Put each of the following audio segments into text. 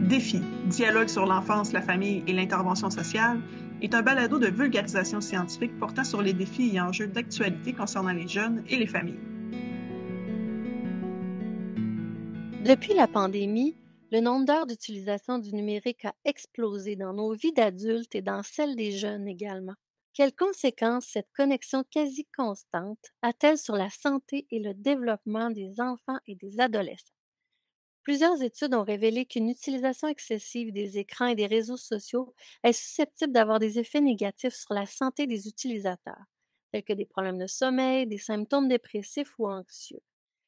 Défi, dialogue sur l'enfance, la famille et l'intervention sociale, est un balado de vulgarisation scientifique portant sur les défis et enjeux d'actualité concernant les jeunes et les familles. Depuis la pandémie, le nombre d'heures d'utilisation du numérique a explosé dans nos vies d'adultes et dans celles des jeunes également. Quelles conséquences cette connexion quasi constante a-t-elle sur la santé et le développement des enfants et des adolescents? Plusieurs études ont révélé qu'une utilisation excessive des écrans et des réseaux sociaux est susceptible d'avoir des effets négatifs sur la santé des utilisateurs, tels que des problèmes de sommeil, des symptômes dépressifs ou anxieux.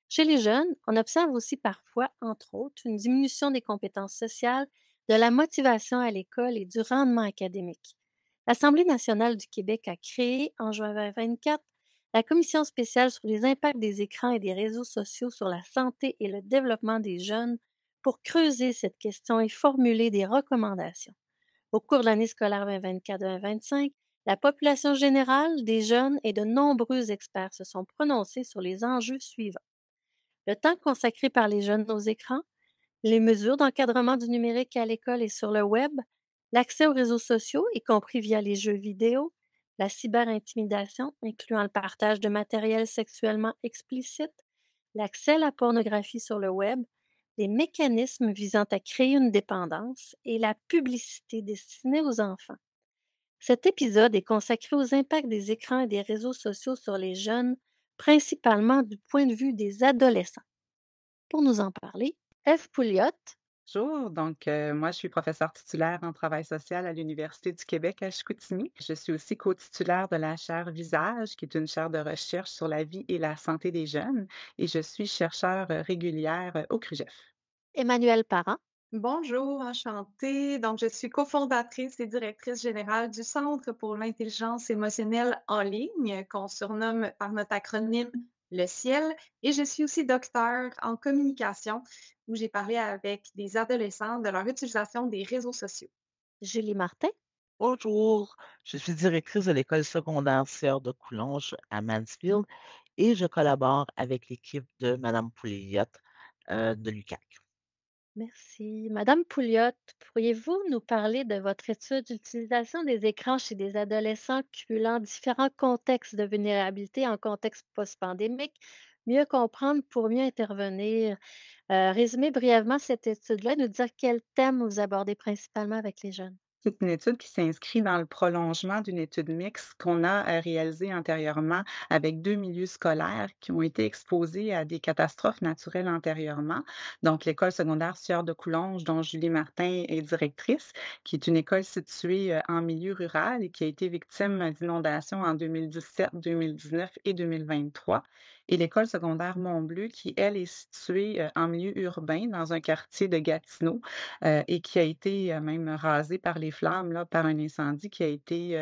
Chez les jeunes, on observe aussi parfois, entre autres, une diminution des compétences sociales, de la motivation à l'école et du rendement académique. L'Assemblée nationale du Québec a créé, en juin 2024, la Commission spéciale sur les impacts des écrans et des réseaux sociaux sur la santé et le développement des jeunes pour creuser cette question et formuler des recommandations. Au cours de l'année scolaire 2024-2025, la population générale, des jeunes et de nombreux experts se sont prononcés sur les enjeux suivants: le temps consacré par les jeunes aux écrans, les mesures d'encadrement du numérique à l'école et sur le web, l'accès aux réseaux sociaux, y compris via les jeux vidéo, la cyberintimidation, incluant le partage de matériel sexuellement explicite, l'accès à la pornographie sur le web, les mécanismes visant à créer une dépendance et la publicité destinée aux enfants. Cet épisode est consacré aux impacts des écrans et des réseaux sociaux sur les jeunes, principalement du point de vue des adolescents. Pour nous en parler, Eve Pouliot. Bonjour, moi je suis professeure titulaire en travail social à l'Université du Québec à Chicoutimi. Je suis aussi co-titulaire de la chaire Visage, qui est une chaire de recherche sur la vie et la santé des jeunes, et je suis chercheure régulière au CRUGEF. Emmanuelle Parent. Bonjour, enchantée. Donc, je suis cofondatrice et directrice générale du Centre pour l'intelligence émotionnelle en ligne, qu'on surnomme par notre acronyme le CIEL, et je suis aussi docteur en communication, où j'ai parlé avec des adolescents de leur utilisation des réseaux sociaux. Julie Martin. Bonjour, je suis directrice de l'école secondaire Sieur de Coulonges à Mansfield et je collabore avec l'équipe de Madame Pouliot de l'UQAC. Merci. Madame Pouliot, pourriez-vous nous parler de votre étude d'utilisation des écrans chez des adolescents cumulant différents contextes de vulnérabilité en contexte post-pandémique? Mieux comprendre pour mieux intervenir. Résumer brièvement cette étude-là et nous dire quels thèmes vous abordez principalement avec les jeunes. C'est une étude qui s'inscrit dans le prolongement d'une étude mixte qu'on a réalisée antérieurement avec 2 milieux scolaires qui ont été exposés à des catastrophes naturelles antérieurement. Donc, l'école secondaire Sieur de Coulonges, dont Julie Martin est directrice, qui est une école située en milieu rural et qui a été victime d'inondations en 2017, 2019 et 2023. Et l'école secondaire Montbleu, qui, elle, est située en milieu urbain dans un quartier de Gatineau et qui a été même rasée par les flammes, là, par un incendie qui a été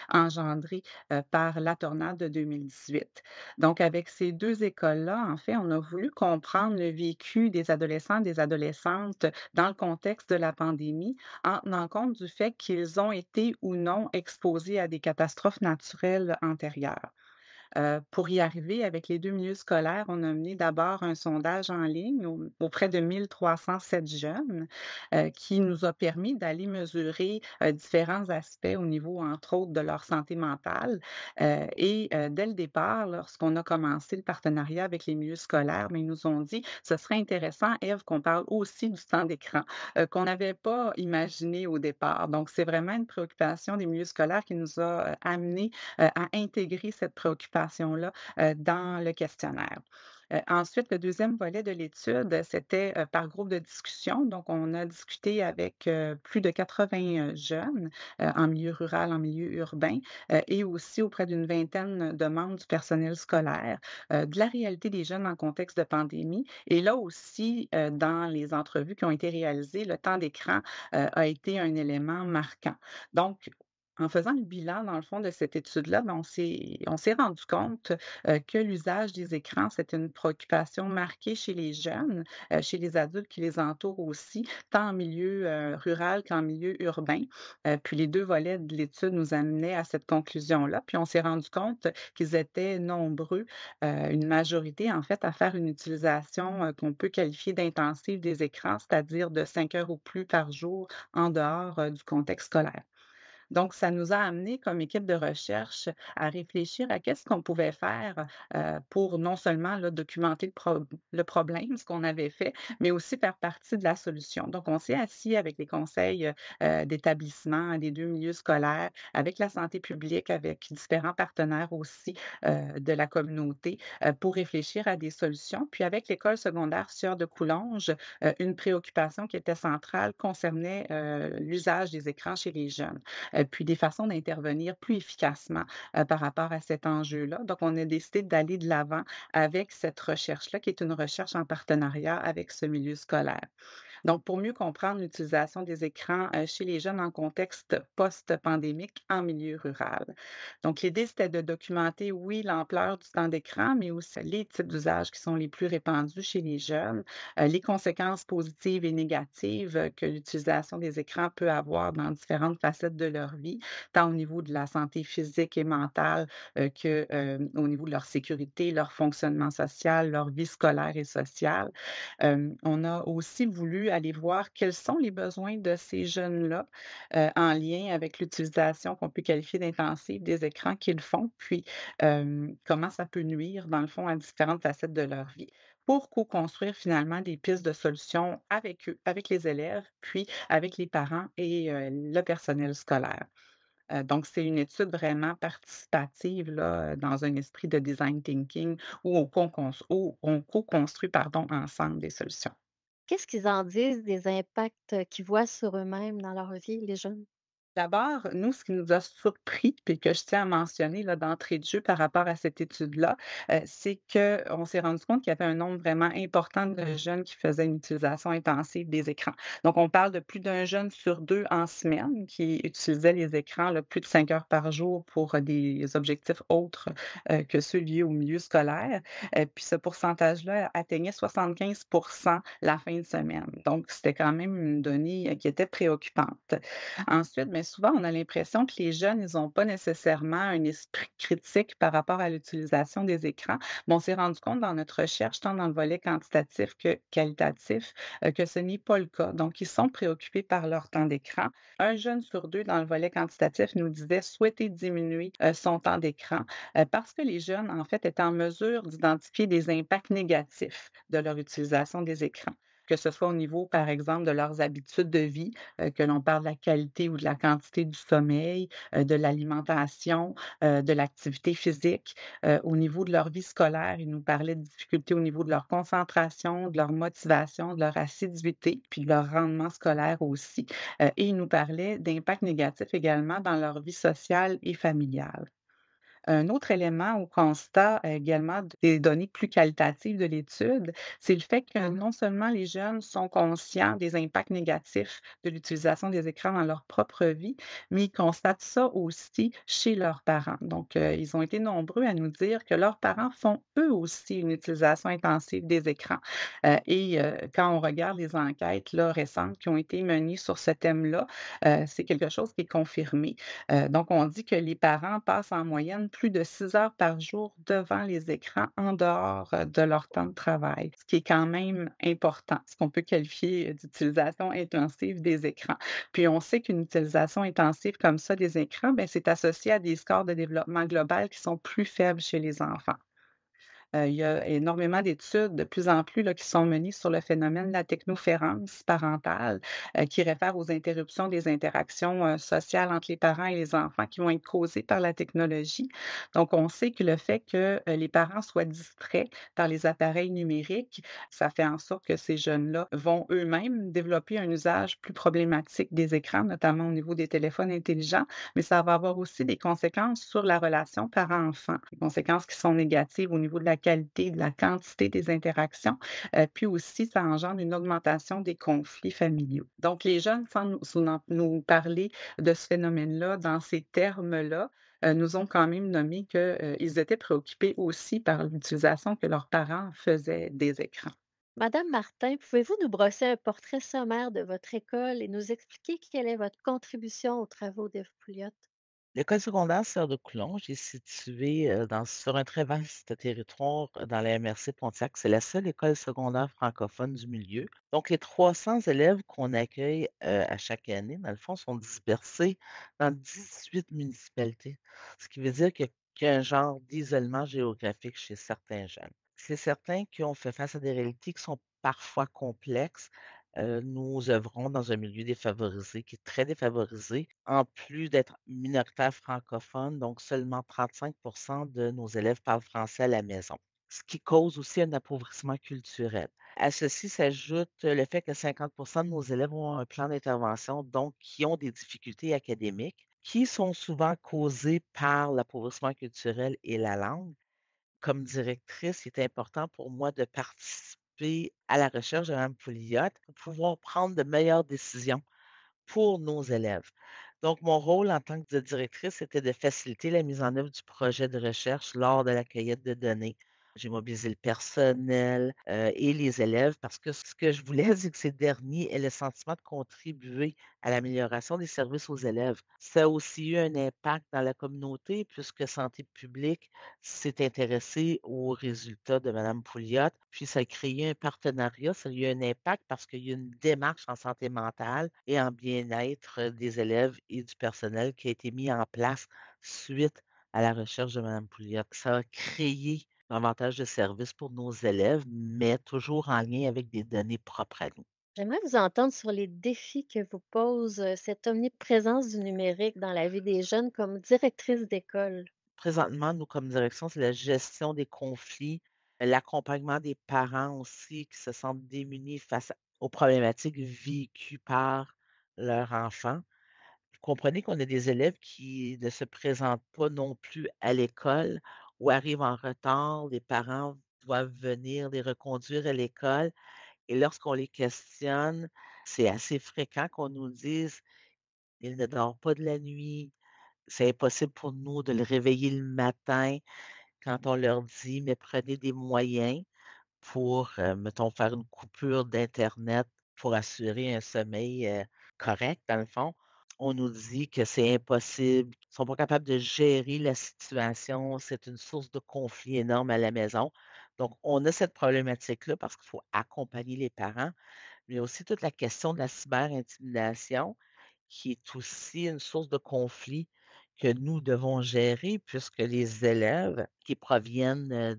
engendré par la tornade de 2018. Donc, avec ces deux écoles-là, en fait, on a voulu comprendre le vécu des adolescents, des adolescentes dans le contexte de la pandémie, en tenant compte du fait qu'ils ont été ou non exposés à des catastrophes naturelles antérieures. Pour y arriver, avec les 2 milieux scolaires, on a mené d'abord un sondage en ligne auprès de 1 307 jeunes, qui nous a permis d'aller mesurer, différents aspects au niveau, entre autres, de leur santé mentale. Dès le départ, lorsqu'on a commencé le partenariat avec les milieux scolaires, ils nous ont dit: «Ce serait intéressant, Ève, qu'on parle aussi du temps d'écran», qu'on n'avait pas imaginé au départ. Donc c'est vraiment une préoccupation des milieux scolaires qui nous a, amenés, à intégrer cette préoccupation-là, dans le questionnaire. Ensuite, le deuxième volet de l'étude, c'était, par groupe de discussion. Donc, on a discuté avec, plus de 80 jeunes, en milieu rural, en milieu urbain, et aussi auprès d'une vingtaine de membres du personnel scolaire, de la réalité des jeunes en contexte de pandémie. Et là aussi, dans les entrevues qui ont été réalisées, le temps d'écran, a été un élément marquant. Donc, En faisant le bilan, dans le fond, de cette étude-là, ben, on s'est rendu compte que l'usage des écrans, c'est une préoccupation marquée chez les jeunes, chez les adultes qui les entourent aussi, tant en milieu rural qu'en milieu urbain. Puis les deux volets de l'étude nous amenaient à cette conclusion-là. Puis on s'est rendu compte qu'ils étaient nombreux, une majorité en fait, à faire une utilisation qu'on peut qualifier d'intensive des écrans, c'est-à-dire de 5 heures ou plus par jour en dehors du contexte scolaire. Donc, ça nous a amené comme équipe de recherche à réfléchir à qu'est-ce qu'on pouvait faire pour non seulement là, documenter le problème, ce qu'on avait fait, mais aussi faire partie de la solution. Donc, on s'est assis avec les conseils d'établissement des deux milieux scolaires, avec la santé publique, avec différents partenaires aussi de la communauté pour réfléchir à des solutions. Puis avec l'école secondaire Sieur de Coulonges, une préoccupation qui était centrale concernait l'usage des écrans chez les jeunes puis des façons d'intervenir plus efficacement par rapport à cet enjeu-là. Donc, on a décidé d'aller de l'avant avec cette recherche-là, qui est une recherche en partenariat avec ce milieu scolaire. Donc, pour mieux comprendre l'utilisation des écrans chez les jeunes en contexte post-pandémique en milieu rural. Donc, l'idée, c'était de documenter, oui, l'ampleur du temps d'écran, mais aussi les types d'usages qui sont les plus répandus chez les jeunes, les conséquences positives et négatives que l'utilisation des écrans peut avoir dans différentes facettes de leur vie, tant au niveau de la santé physique et mentale que au niveau de leur sécurité, leur fonctionnement social, leur vie scolaire et sociale. On a aussi voulu aller voir quels sont les besoins de ces jeunes-là en lien avec l'utilisation qu'on peut qualifier d'intensive des écrans qu'ils font, puis comment ça peut nuire, dans le fond, à différentes facettes de leur vie pour co-construire finalement des pistes de solutions avec eux, avec les élèves, puis avec les parents et le personnel scolaire. Donc, c'est une étude vraiment participative là, dans un esprit de design thinking où on co-construit pardon, ensemble des solutions. Qu'est-ce qu'ils en disent des impacts qu'ils voient sur eux-mêmes dans leur vie, les jeunes? D'abord, nous, ce qui nous a surpris, puis que je tiens à mentionner là, d'entrée de jeu par rapport à cette étude-là, c'est qu'on s'est rendu compte qu'il y avait un nombre vraiment important de jeunes qui faisaient une utilisation intensive des écrans. Donc, on parle de plus d'un jeune sur deux en semaine qui utilisait les écrans là, plus de 5 heures par jour pour des objectifs autres que ceux liés au milieu scolaire. Puis ce pourcentage-là atteignait 75 la fin de semaine. Donc, c'était quand même une donnée qui était préoccupante. Ensuite, mais souvent, on a l'impression que les jeunes, ils n'ont pas nécessairement un esprit critique par rapport à l'utilisation des écrans. Mais on s'est rendu compte dans notre recherche, tant dans le volet quantitatif que qualitatif, que ce n'est pas le cas. Donc, ils sont préoccupés par leur temps d'écran. Un jeune sur deux dans le volet quantitatif nous disait souhaiter diminuer son temps d'écran parce que les jeunes, en fait, étaient en mesure d'identifier des impacts négatifs de leur utilisation des écrans, que ce soit au niveau, par exemple, de leurs habitudes de vie, que l'on parle de la qualité ou de la quantité du sommeil, de l'alimentation, de l'activité physique. Au niveau de leur vie scolaire, ils nous parlaient de difficultés au niveau de leur concentration, de leur motivation, de leur assiduité, puis de leur rendement scolaire aussi. Et ils nous parlaient d'impacts négatifs également dans leur vie sociale et familiale. Un autre élément au constat également des données plus qualitatives de l'étude, c'est le fait que non seulement les jeunes sont conscients des impacts négatifs de l'utilisation des écrans dans leur propre vie, mais ils constatent ça aussi chez leurs parents. Donc, ils ont été nombreux à nous dire que leurs parents font eux aussi une utilisation intensive des écrans. Quand on regarde les enquêtes là, récentes qui ont été menées sur ce thème-là, c'est quelque chose qui est confirmé. Donc, on dit que les parents passent en moyenne plus de 6 heures par jour devant les écrans en dehors de leur temps de travail, ce qui est quand même important, ce qu'on peut qualifier d'utilisation intensive des écrans. Puis, on sait qu'une utilisation intensive comme ça des écrans, ben, c'est associé à des scores de développement global qui sont plus faibles chez les enfants. Il y a énormément d'études de plus en plus là, qui sont menées sur le phénomène de la technoférence parentale, qui réfère aux interruptions des interactions sociales entre les parents et les enfants qui vont être causées par la technologie. Donc, on sait que le fait que les parents soient distraits par les appareils numériques, ça fait en sorte que ces jeunes-là vont eux-mêmes développer un usage plus problématique des écrans, notamment au niveau des téléphones intelligents, mais ça va avoir aussi des conséquences sur la relation parent-enfant, des conséquences qui sont négatives au niveau de la la qualité, de la quantité des interactions, puis aussi ça engendre une augmentation des conflits familiaux. Donc les jeunes, sans nous parler de ce phénomène-là dans ces termes-là, nous ont quand même nommé qu'ils étaient préoccupés aussi par l'utilisation que leurs parents faisaient des écrans. Madame Martin, pouvez-vous nous brosser un portrait sommaire de votre école et nous expliquer quelle est votre contribution aux travaux de Pouliot? L'école secondaire Sœur de Coulonges est située sur un très vaste territoire dans la MRC Pontiac. C'est la seule école secondaire francophone du milieu. Donc, les 300 élèves qu'on accueille à chaque année, dans le fond, sont dispersés dans 18 municipalités, ce qui veut dire qu'il y a un genre d'isolement géographique chez certains jeunes. C'est certain qu'on fait face à des réalités qui sont parfois complexes. Nous œuvrons dans un milieu défavorisé qui est très défavorisé. En plus d'être minoritaire francophone, donc seulement 35 de nos élèves parlent français à la maison, ce qui cause aussi un appauvrissement culturel. À ceci s'ajoute le fait que 50 de nos élèves ont un plan d'intervention, donc qui ont des difficultés académiques, qui sont souvent causées par l'appauvrissement culturel et la langue. Comme directrice, il est important pour moi de participer à la recherche de Mme Pouliot pour pouvoir prendre de meilleures décisions pour nos élèves. Donc, mon rôle en tant que directrice, c'était de faciliter la mise en œuvre du projet de recherche lors de la cueillette de données. J'ai mobilisé le personnel et les élèves parce que ce que je voulais, c'est que ces derniers aient le sentiment de contribuer à l'amélioration des services aux élèves. Ça a aussi eu un impact dans la communauté puisque Santé publique s'est intéressé aux résultats de Mme Pouliot, puis ça a créé un partenariat, ça a eu un impact parce qu'il y a une démarche en santé mentale et en bien-être des élèves et du personnel qui a été mis en place suite à la recherche de Mme Pouliot. Ça a créé davantage de services pour nos élèves, mais toujours en lien avec des données propres à nous. J'aimerais vous entendre sur les défis que vous pose cette omniprésence du numérique dans la vie des jeunes comme directrice d'école. Présentement, nous, comme direction, c'est la gestion des conflits, l'accompagnement des parents aussi qui se sentent démunis face aux problématiques vécues par leurs enfants. Vous comprenez qu'on a des élèves qui ne se présentent pas non plus à l'école ou arrivent en retard. Les parents doivent venir les reconduire à l'école. Et lorsqu'on les questionne, c'est assez fréquent qu'on nous dise, il ne dort pas de la nuit. C'est impossible pour nous de le réveiller le matin quand on leur dit, mais prenez des moyens pour, mettons, faire une coupure d'Internet pour assurer un sommeil correct, dans le fond. On nous dit que c'est impossible, ils ne sont pas capables de gérer la situation, c'est une source de conflit énorme à la maison. Donc, on a cette problématique-là parce qu'il faut accompagner les parents, mais il y a aussi toute la question de la cyber-intimidation qui est aussi une source de conflit que nous devons gérer puisque les élèves qui proviennent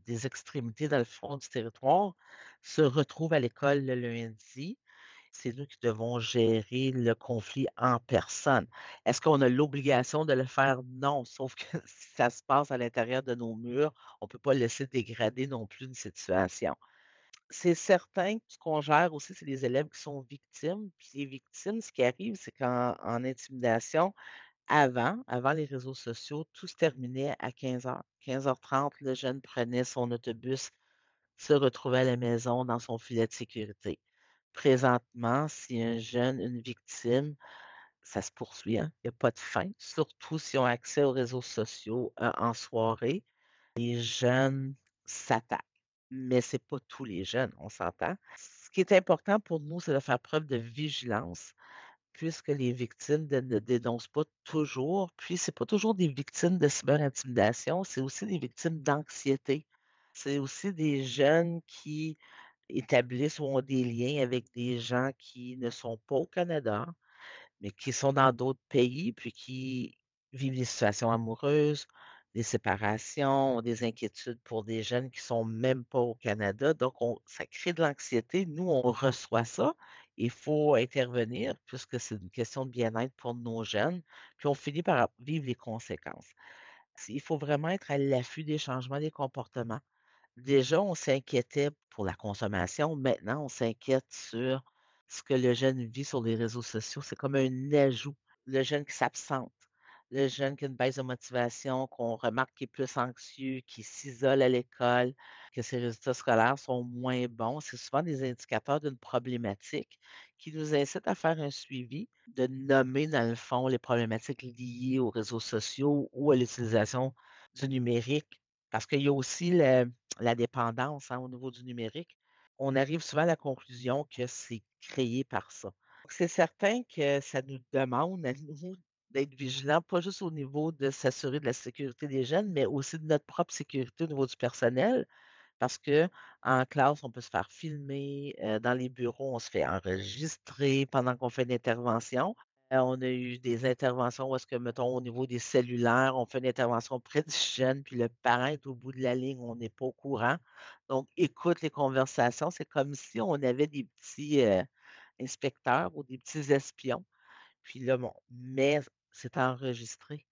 des extrémités dans le fond du territoire se retrouvent à l'école le lundi. C'est nous qui devons gérer le conflit en personne. Est-ce qu'on a l'obligation de le faire? Non, sauf que si ça se passe à l'intérieur de nos murs, on ne peut pas laisser dégrader non plus une situation. C'est certain que ce qu'on gère aussi, c'est les élèves qui sont victimes. Puis les victimes, ce qui arrive, c'est qu'en intimidation, avant les réseaux sociaux, tout se terminait à 15h. 15h30, le jeune prenait son autobus, se retrouvait à la maison dans son filet de sécurité. Présentement, si un jeune, une victime, ça se poursuit, hein. Il n'y a pas de fin, surtout s'ils ont accès aux réseaux sociaux en soirée. Les jeunes s'attaquent, mais c'est pas tous les jeunes, on s'entend. Ce qui est important pour nous, c'est de faire preuve de vigilance, puisque les victimes ne dénoncent pas toujours, puis c'est pas toujours des victimes de cyberintimidation, c'est aussi des victimes d'anxiété. C'est aussi des jeunes qui établissent ou ont des liens avec des gens qui ne sont pas au Canada, mais qui sont dans d'autres pays, puis qui vivent des situations amoureuses, des séparations, des inquiétudes pour des jeunes qui sont même pas au Canada. Donc, ça crée de l'anxiété. Nous, on reçoit ça. Il faut intervenir puisque c'est une question de bien-être pour nos jeunes. Puis on finit par vivre les conséquences. Il faut vraiment être à l'affût des changements des comportements. Déjà, on s'inquiétait pour la consommation. Maintenant, on s'inquiète sur ce que le jeune vit sur les réseaux sociaux. C'est comme un ajout. Le jeune qui s'absente, le jeune qui a une baisse de motivation, qu'on remarque qu'il est plus anxieux, qu'il s'isole à l'école, que ses résultats scolaires sont moins bons, c'est souvent des indicateurs d'une problématique qui nous incitent à faire un suivi, de nommer dans le fond les problématiques liées aux réseaux sociaux ou à l'utilisation du numérique. Parce qu'il y a aussi la dépendance au niveau du numérique. On arrive souvent à la conclusion que c'est créé par ça. Donc, c'est certain que ça nous demande à nous d'être vigilants, pas juste au niveau de s'assurer de la sécurité des jeunes, mais aussi de notre propre sécurité au niveau du personnel. Parce que en classe, on peut se faire filmer, dans les bureaux, on se fait enregistrer pendant qu'on fait une intervention. On a eu des interventions où est-ce que, mettons, au niveau des cellulaires, on fait une intervention près du jeune, puis le parent est au bout de la ligne, on n'est pas au courant. Donc, écoute les conversations. C'est comme si on avait des petits inspecteurs ou des petits espions. Puis là, bon, mais c'est enregistré.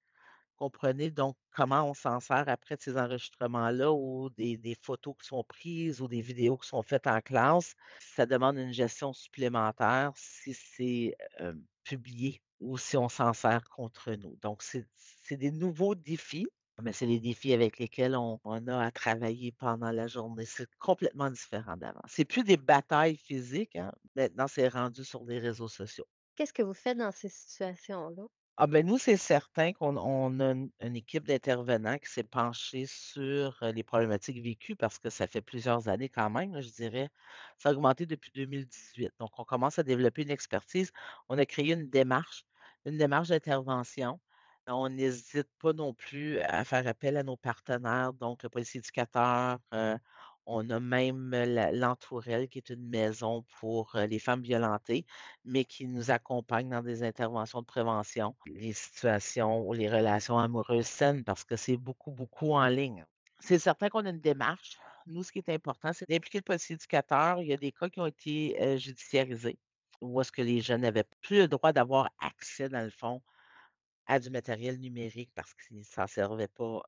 Comprenez donc comment on s'en sert après de ces enregistrements-là ou des photos qui sont prises ou des vidéos qui sont faites en classe. Ça demande une gestion supplémentaire si c'est publié ou si on s'en sert contre nous. Donc, c'est des nouveaux défis, mais c'est les défis avec lesquels on a à travailler pendant la journée. C'est complètement différent d'avant. C'est plus des batailles physiques, hein. Maintenant, c'est rendu sur les réseaux sociaux. Qu'est-ce que vous faites dans ces situations-là? Ah ben nous, c'est certain qu'on a une équipe d'intervenants qui s'est penchée sur les problématiques vécues parce que ça fait plusieurs années quand même, là, je dirais. Ça a augmenté depuis 2018. Donc, on commence à développer une expertise. On a créé une démarche d'intervention. On n'hésite pas non plus à faire appel à nos partenaires, donc le policier éducateur. On a même l'Entourelle, qui est une maison pour les femmes violentées, mais qui nous accompagne dans des interventions de prévention, les situations ou les relations amoureuses saines, parce que c'est beaucoup, beaucoup en ligne. C'est certain qu'on a une démarche. Nous, ce qui est important, c'est d'impliquer le policier éducateur. Il y a des cas qui ont été judiciarisés, où est-ce que les jeunes n'avaient plus le droit d'avoir accès, dans le fond, à du matériel numérique parce qu'ils ne s'en servaient pas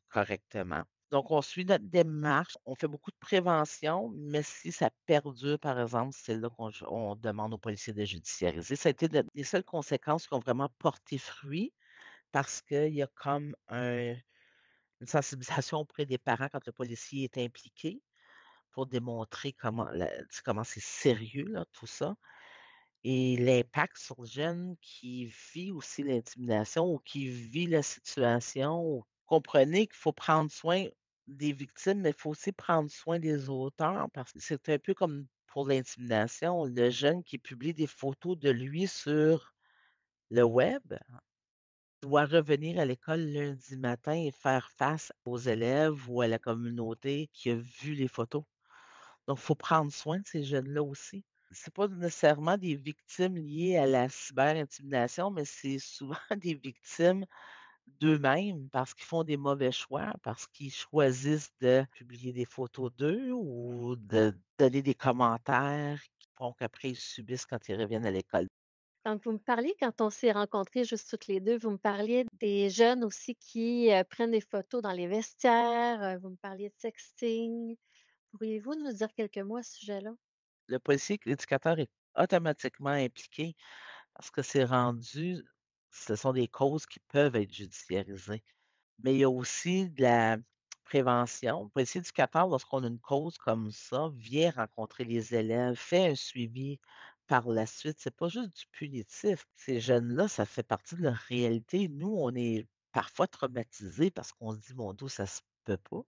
correctement. Donc, on suit notre démarche, on fait beaucoup de prévention, mais si ça perdure, par exemple, c'est là qu'on demande aux policiers de judiciariser. Ça a été les seules conséquences qui ont vraiment porté fruit parce qu'il y a comme une sensibilisation auprès des parents quand le policier est impliqué pour démontrer comment c'est sérieux, là, tout ça. Et l'impact sur le jeune qui vit aussi l'intimidation ou qui vit la situation. Comprenez qu'il faut prendre soin des victimes, mais il faut aussi prendre soin des auteurs parce que c'est un peu comme pour l'intimidation. Le jeune qui publie des photos de lui sur le web doit revenir à l'école lundi matin et faire face aux élèves ou à la communauté qui a vu les photos. Donc, il faut prendre soin de ces jeunes-là aussi. C'est pas nécessairement des victimes liées à la cyber-intimidation, mais c'est souvent des victimes d'eux-mêmes parce qu'ils font des mauvais choix, parce qu'ils choisissent de publier des photos d'eux ou de donner des commentaires qui font qu'après ils subissent quand ils reviennent à l'école. Donc, vous me parliez, quand on s'est rencontrés juste toutes les deux, vous me parliez des jeunes aussi qui prennent des photos dans les vestiaires, vous me parliez de sexting. Pourriez-vous nous dire quelques mots à ce sujet-là? Le policier éducateur est automatiquement impliqué parce que ce sont des causes qui peuvent être judiciarisées. Mais il y a aussi de la prévention. Le policier éducateur, lorsqu'on a une cause comme ça, vient rencontrer les élèves, fait un suivi par la suite. C'est pas juste du punitif. Ces jeunes-là, ça fait partie de leur réalité. Nous, on est parfois traumatisés parce qu'on se dit, mon Dieu, ça se peut pas.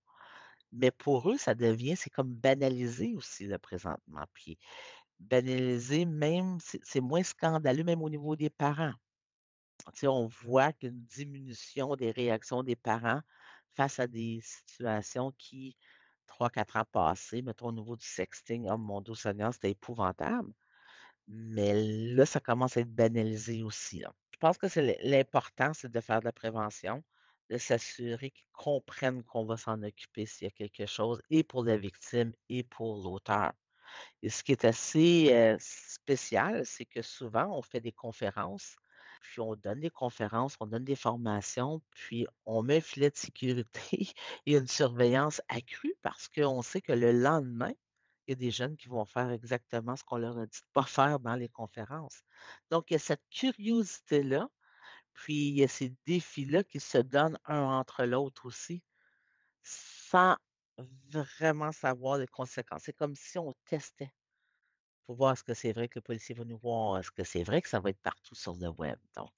Mais pour eux, c'est comme banalisé aussi, là, présentement. Puis banalisé, même, c'est moins scandaleux, même au niveau des parents. Tu sais, on voit qu'une diminution des réactions des parents face à des situations qui, 3, 4 ans passés, mettons au niveau du sexting, oh mon Dieu Seigneur, c'était épouvantable. Mais là, ça commence à être banalisé aussi, là. Je pense que l'important, c'est de faire de la prévention, de s'assurer qu'ils comprennent qu'on va s'en occuper s'il y a quelque chose, et pour la victime et pour l'auteur. Et ce qui est assez spécial, c'est que souvent, on fait des conférences, puis on donne des conférences, on donne des formations, puis on met un filet de sécurité et une surveillance accrue parce qu'on sait que le lendemain, il y a des jeunes qui vont faire exactement ce qu'on leur a dit de ne pas faire dans les conférences. Donc, il y a cette curiosité-là, Puis il y a ces défis-là qui se donnent un entre l'autre aussi, sans vraiment savoir les conséquences. C'est comme si on testait pour voir est-ce que c'est vrai que le policier va nous voir, est-ce que c'est vrai que ça va être partout sur le web. Donc,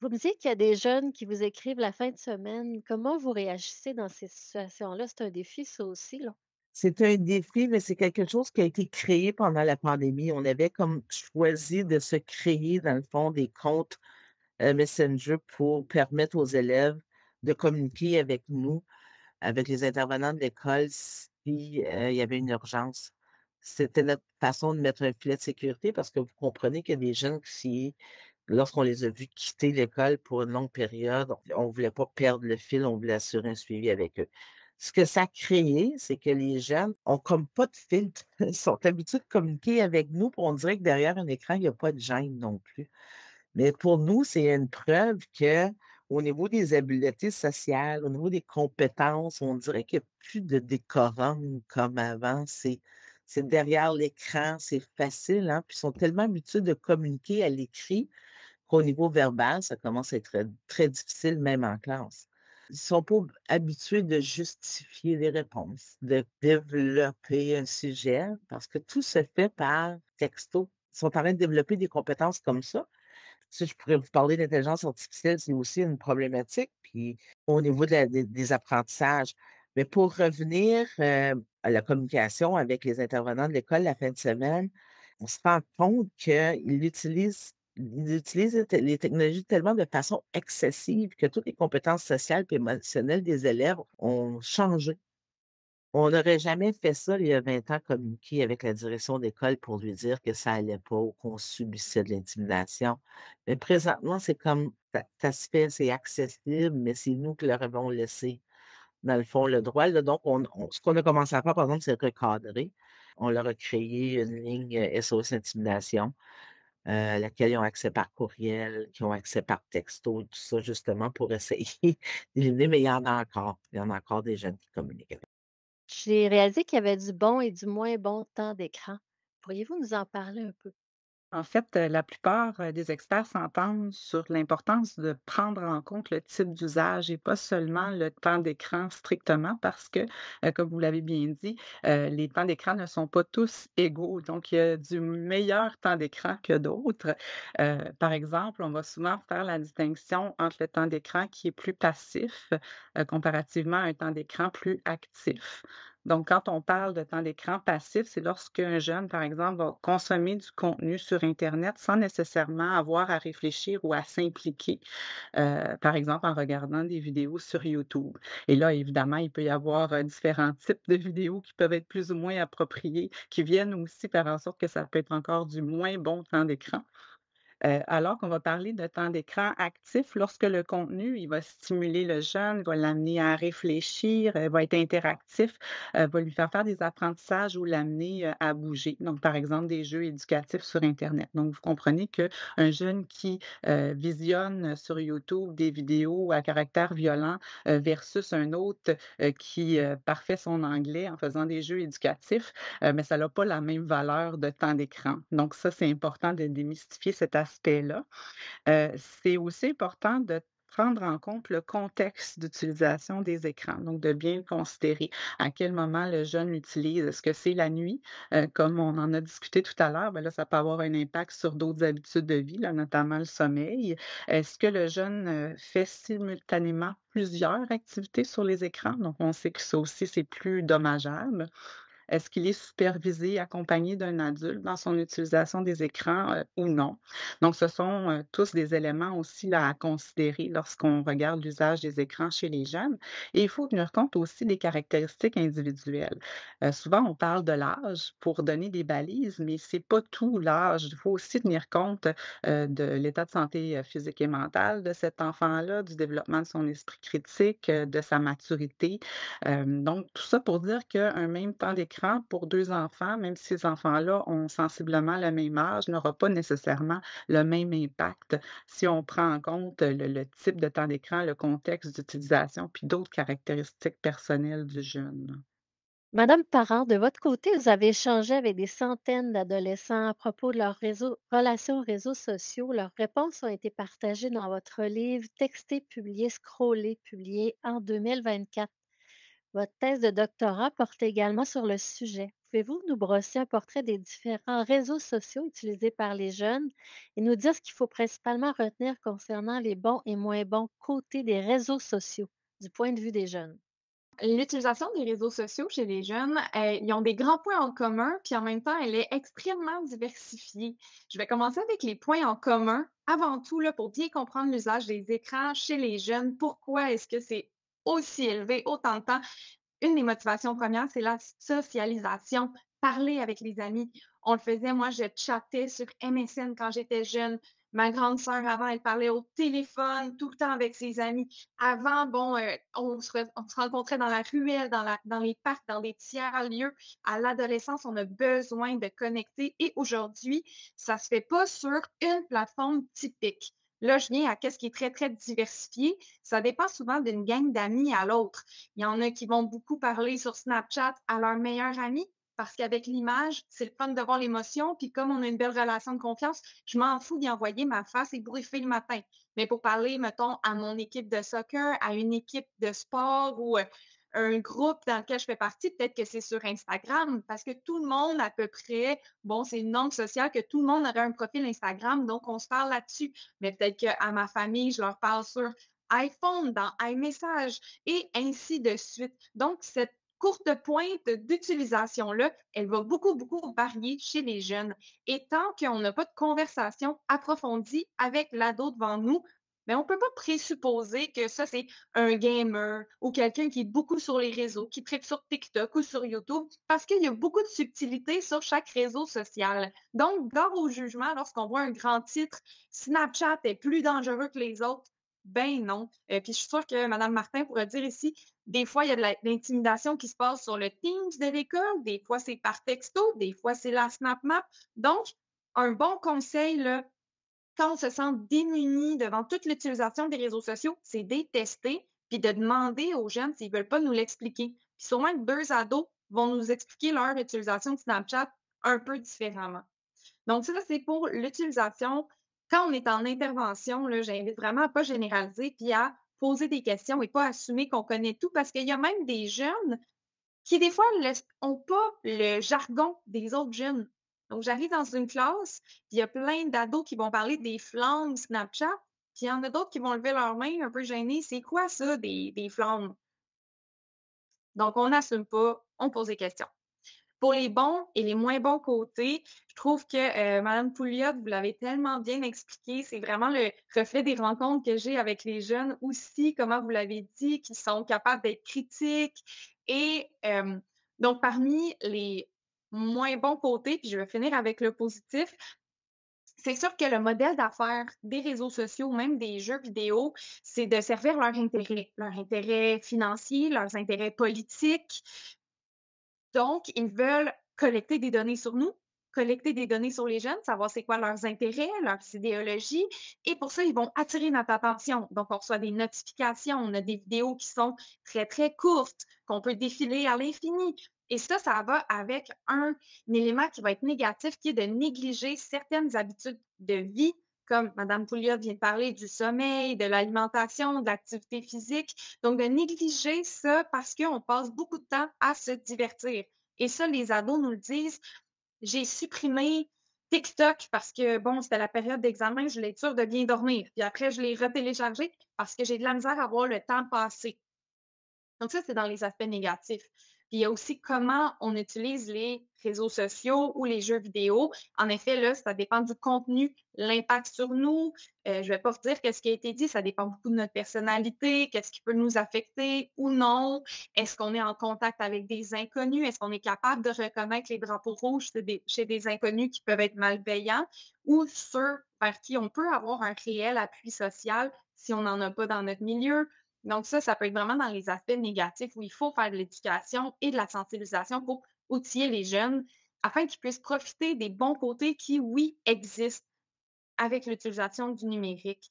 Vous me dites qu'il y a des jeunes qui vous écrivent la fin de semaine. Comment vous réagissez dans ces situations-là? C'est un défi, ça aussi, là. c'est un défi, mais c'est quelque chose qui a été créé pendant la pandémie. On avait comme choisi de se créer, dans le fond, des comptes Messenger pour permettre aux élèves de communiquer avec nous, avec les intervenants de l'école, si, il y avait une urgence. C'était notre façon de mettre un filet de sécurité parce que vous comprenez qu'il y a des jeunes qui, lorsqu'on les a vus quitter l'école pour une longue période, on ne voulait pas perdre le fil, on voulait assurer un suivi avec eux. Ce que ça a créé, c'est que les jeunes ont comme pas de filtre. Ils sont habitués de communiquer avec nous, puis on dirait que derrière un écran, il n'y a pas de gêne non plus. Mais pour nous, c'est une preuve que au niveau des habiletés sociales, au niveau des compétences, on dirait qu'il n'y a plus de décorum comme avant. C'est derrière l'écran, c'est facile, hein? Puis ils sont tellement habitués de communiquer à l'écrit qu'au niveau verbal, ça commence à être très difficile, même en classe. Ils sont pas habitués de justifier les réponses, de développer un sujet, parce que tout se fait par texto. Ils sont en train de développer des compétences comme ça. Si je pourrais vous parler d'intelligence artificielle, c'est aussi une problématique, puis au niveau des apprentissages. Mais pour revenir à la communication avec les intervenants de l'école la fin de semaine, on se rend compte qu'ils utilisent les technologies tellement de façon excessive que toutes les compétences sociales et émotionnelles des élèves ont changé. On n'aurait jamais fait ça il y a 20 ans, communiquer avec la direction d'école pour lui dire que ça allait pas ou qu'on subissait de l'intimidation. Mais présentement, c'est comme ça se fait, c'est accessible, mais c'est nous qui leur avons laissé, dans le fond, le droit. Là. Donc, ce qu'on a commencé à faire, par exemple, c'est recadrer. On leur a créé une ligne SOS Intimidation, à laquelle ils ont accès par courriel, qui ont accès par texto, tout ça, justement, pour essayer d'éliminer, mais il y en a encore. Il y en a encore des jeunes qui communiquent. J'ai réalisé qu'il y avait du bon et du moins bon temps d'écran. Pourriez-vous nous en parler un peu? En fait, la plupart, des experts s'entendent sur l'importance de prendre en compte le type d'usage et pas seulement le temps d'écran strictement parce que, comme vous l'avez bien dit, les temps d'écran ne sont pas tous égaux. Donc il y a du meilleur temps d'écran que d'autres. Par exemple, on va souvent faire la distinction entre le temps d'écran qui est plus passif, comparativement à un temps d'écran plus actif. Donc, quand on parle de temps d'écran passif, c'est lorsqu'un jeune, par exemple, va consommer du contenu sur Internet sans nécessairement avoir à réfléchir ou à s'impliquer, par exemple en regardant des vidéos sur YouTube. Et là, évidemment, il peut y avoir différents types de vidéos qui peuvent être plus ou moins appropriées, qui viennent aussi faire en sorte que ça peut être encore du moins bon temps d'écran. Alors qu'on va parler de temps d'écran actif lorsque le contenu, il va stimuler le jeune, va l'amener à réfléchir, va être interactif, va lui faire des apprentissages ou l'amener, à bouger. Donc, par exemple, des jeux éducatifs sur Internet. Donc, vous comprenez qu'un jeune qui, visionne sur YouTube des vidéos à caractère violent, versus un autre, qui, parfait son anglais en faisant des jeux éducatifs, mais ça n'a pas la même valeur de temps d'écran. Donc ça, c'est important de démystifier cet aspect-là. C'est aussi important de prendre en compte le contexte d'utilisation des écrans, donc de bien le considérer. À quel moment le jeune l'utilise? Est-ce que c'est la nuit? Comme on en a discuté tout à l'heure, ben là, ça peut avoir un impact sur d'autres habitudes de vie, là, notamment le sommeil. Est-ce que le jeune fait simultanément plusieurs activités sur les écrans? Donc, on sait que ça aussi, c'est plus dommageable. Est-ce qu'il est supervisé, accompagné d'un adulte dans son utilisation des écrans, ou non? Donc ce sont, tous des éléments aussi là à considérer lorsqu'on regarde l'usage des écrans chez les jeunes et il faut tenir compte aussi des caractéristiques individuelles. Souvent on parle de l'âge pour donner des balises, mais c'est pas tout l'âge. Il faut aussi tenir compte, de l'état de santé, physique et mentale de cet enfant-là, du développement de son esprit critique, de sa maturité. Donc tout ça pour dire qu'un même temps d'écran pour 2 enfants, même si ces enfants-là ont sensiblement le même âge, n'aura pas nécessairement le même impact si on prend en compte le type de temps d'écran, le contexte d'utilisation, puis d'autres caractéristiques personnelles du jeune. Madame Parent, de votre côté, vous avez échangé avec des centaines d'adolescents à propos de leurs relations aux réseaux sociaux. Leurs réponses ont été partagées dans votre livre Texter, publié, scroller, publié en 2024. Votre thèse de doctorat porte également sur le sujet. Pouvez-vous nous brosser un portrait des différents réseaux sociaux utilisés par les jeunes et nous dire ce qu'il faut principalement retenir concernant les bons et moins bons côtés des réseaux sociaux du point de vue des jeunes? L'utilisation des réseaux sociaux chez les jeunes, ils ont des grands points en commun, puis en même temps, elle est extrêmement diversifiée. Je vais commencer avec les points en commun. Avant tout, là, pour bien comprendre l'usage des écrans chez les jeunes, pourquoi est-ce que c'est aussi élevé autant de temps? Une des motivations premières, c'est la socialisation, parler avec les amis. On le faisait, moi, je chattais sur MSN quand j'étais jeune. Ma grande sœur, avant, elle parlait au téléphone tout le temps avec ses amis. Avant, bon, on se rencontrait dans la ruelle, dans les parcs, dans des tiers-lieux. À l'adolescence, on a besoin de connecter. Et aujourd'hui, ça se fait pas sur une plateforme typique. Là, je viens à qu'est-ce qui est très, très diversifié. Ça dépend souvent d'une gang d'amis à l'autre. Il y en a qui vont beaucoup parler sur Snapchat à leur meilleur ami parce qu'avec l'image, c'est le fun de voir l'émotion. Puis comme on a une belle relation de confiance, je m'en fous d'y envoyer ma face et briefer le matin. Mais pour parler, mettons, à mon équipe de soccer, à une équipe de sport ou un groupe dans lequel je fais partie, peut-être que c'est sur Instagram parce que tout le monde à peu près, bon, c'est une norme sociale que tout le monde aurait un profil Instagram, donc on se parle là-dessus. Mais peut-être qu'à ma famille, je leur parle sur iPhone, dans iMessage et ainsi de suite. Donc, cette courte pointe d'utilisation-là, elle va beaucoup, beaucoup varier chez les jeunes. Et tant qu'on n'a pas de conversation approfondie avec l'ado devant nous, mais on ne peut pas présupposer que ça, c'est un gamer ou quelqu'un qui est beaucoup sur les réseaux, qui tripe sur TikTok ou sur YouTube, parce qu'il y a beaucoup de subtilités sur chaque réseau social. Donc, gare au jugement lorsqu'on voit un grand titre, Snapchat est plus dangereux que les autres. Ben non. Puis je suis sûre que Mme Martin pourrait dire ici, des fois, il y a de l'intimidation qui se passe sur le Teams de l'école, des fois c'est par texto, des fois c'est la SnapMap. Donc, un bon conseil, là, quand on se sent démuni devant toute l'utilisation des réseaux sociaux, c'est de tester puis de demander aux jeunes s'ils veulent pas nous l'expliquer. Puis sûrement que 2 ados vont nous expliquer leur utilisation de Snapchat un peu différemment. Donc, ça, c'est pour l'utilisation. Quand on est en intervention, là, j'invite vraiment à pas généraliser puis à poser des questions et pas assumer qu'on connaît tout parce qu'il y a même des jeunes qui, des fois, ont pas le jargon des autres jeunes. Donc, j'arrive dans une classe, puis il y a plein d'ados qui vont parler des flammes Snapchat, puis il y en a d'autres qui vont lever leurs mains un peu gênés. C'est quoi ça, des flammes? Donc, on n'assume pas, on pose des questions. Pour les bons et les moins bons côtés, je trouve que Mme Pouliot, vous l'avez tellement bien expliqué. C'est vraiment le reflet des rencontres que j'ai avec les jeunes aussi, comment vous l'avez dit, qui sont capables d'être critiques. Et donc, parmi les moins bons côtés, puis je vais finir avec le positif, c'est sûr que le modèle d'affaires des réseaux sociaux, même des jeux vidéo, c'est de servir leurs intérêts financiers, leurs intérêts politiques. Donc, ils veulent collecter des données sur nous, collecter des données sur les jeunes, savoir c'est quoi leurs intérêts, leurs idéologies. Et pour ça, ils vont attirer notre attention. Donc, on reçoit des notifications, on a des vidéos qui sont très, très courtes, qu'on peut défiler à l'infini. Et ça va avec un élément qui va être négatif, qui est de négliger certaines habitudes de vie, comme Mme Pouliot vient de parler du sommeil, de l'alimentation, de l'activité physique. Donc, de négliger ça parce qu'on passe beaucoup de temps à se divertir. Et ça, les ados nous le disent. J'ai supprimé TikTok parce que, bon, c'était la période d'examen, je voulais être sûre de bien dormir. Puis après, je l'ai retéléchargé parce que j'ai de la misère à voir le temps passer. Donc ça, c'est dans les aspects négatifs. Puis il y a aussi comment on utilise les réseaux sociaux ou les jeux vidéo. En effet, là, ça dépend du contenu, l'impact sur nous. Je vais pas vous dire qu'est-ce qui a été dit, ça dépend beaucoup de notre personnalité, qu'est-ce qui peut nous affecter ou non. Est-ce qu'on est en contact avec des inconnus? Est-ce qu'on est capable de reconnaître les drapeaux rouges chez des inconnus qui peuvent être malveillants ou ceux vers qui on peut avoir un réel appui social si on n'en a pas dans notre milieu? Donc ça peut être vraiment dans les aspects négatifs où il faut faire de l'éducation et de la sensibilisation pour outiller les jeunes afin qu'ils puissent profiter des bons côtés qui, oui, existent avec l'utilisation du numérique.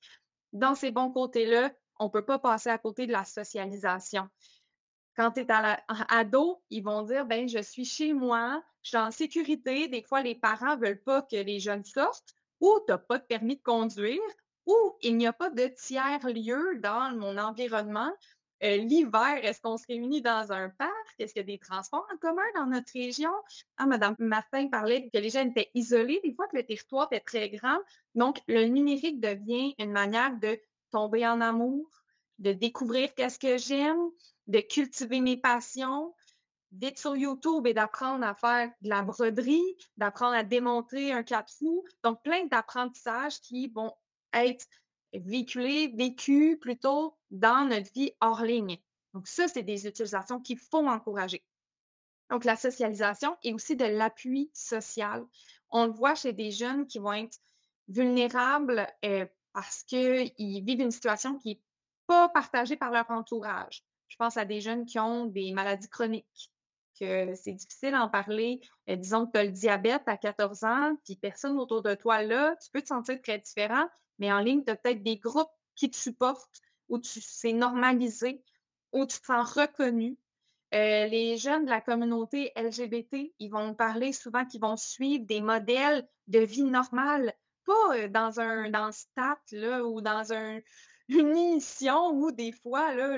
Dans ces bons côtés-là, on ne peut pas passer à côté de la socialisation. Quand tu es ado, ils vont dire, ben, je suis chez moi, je suis en sécurité. Des fois, les parents veulent pas que les jeunes sortent, ou tu n'as pas de permis de conduire, ou il n'y a pas de tiers-lieu dans mon environnement. L'hiver, est-ce qu'on se réunit dans un parc? Est-ce qu'il y a des transports en commun dans notre région? Ah, Madame Martin parlait que les jeunes étaient isolés, des fois que le territoire est très grand. Donc, le numérique devient une manière de tomber en amour, de découvrir qu'est-ce que j'aime, de cultiver mes passions, d'être sur YouTube et d'apprendre à faire de la broderie, d'apprendre à démonter un quatre-roues. Donc, plein d'apprentissages qui vont être vécus plutôt dans notre vie hors ligne. Donc, ça, c'est des utilisations qu'il faut encourager. Donc, la socialisation et aussi de l'appui social. On le voit chez des jeunes qui vont être vulnérables parce qu'ils vivent une situation qui n'est pas partagée par leur entourage. Je pense à des jeunes qui ont des maladies chroniques, que c'est difficile d'en parler. Disons que tu as le diabète à 14 ans, puis personne autour de toi là, tu peux te sentir très différent, mais en ligne, tu as peut-être des groupes qui te supportent, où c'est normalisé, où tu te sens reconnu. Les jeunes de la communauté LGBT, ils vont parler souvent qu'ils vont suivre des modèles de vie normale, pas dans le stat là, ou dans une émission où des fois là,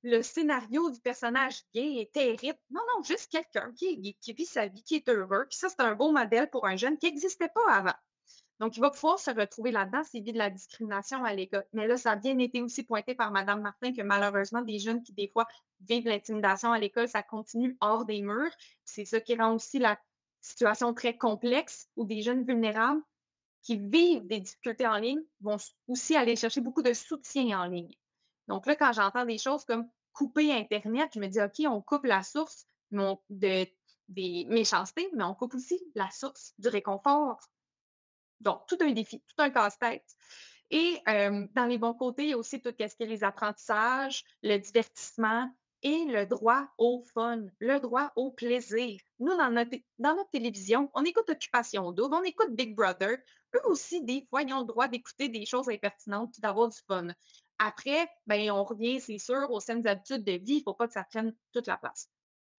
le scénario du personnage gay est terrible. Non, non, juste quelqu'un qui vit sa vie, qui est heureux. Puis ça, c'est un beau modèle pour un jeune qui n'existait pas avant. Donc, il va pouvoir se retrouver là-dedans s'il vit de la discrimination à l'école. Mais là, ça a bien été aussi pointé par Mme Martin que malheureusement, des jeunes qui, des fois, vivent l'intimidation à l'école, ça continue hors des murs. C'est ça qui rend aussi la situation très complexe où des jeunes vulnérables qui vivent des difficultés en ligne vont aussi aller chercher beaucoup de soutien en ligne. Donc là, quand j'entends des choses comme couper Internet, je me dis, OK, on coupe la source des méchancetés, mais on coupe aussi la source du réconfort. Donc, tout un défi, tout un casse-tête. Et dans les bons côtés, il y a aussi tout ce qui est les apprentissages, le divertissement et le droit au fun, le droit au plaisir. Nous, dans notre télévision, on écoute Occupation Double, on écoute Big Brother. Eux aussi, des fois, ils ont le droit d'écouter des choses impertinentes et d'avoir du fun. Après, ben, on revient, c'est sûr, aux saines habitudes de vie. Il ne faut pas que ça prenne toute la place.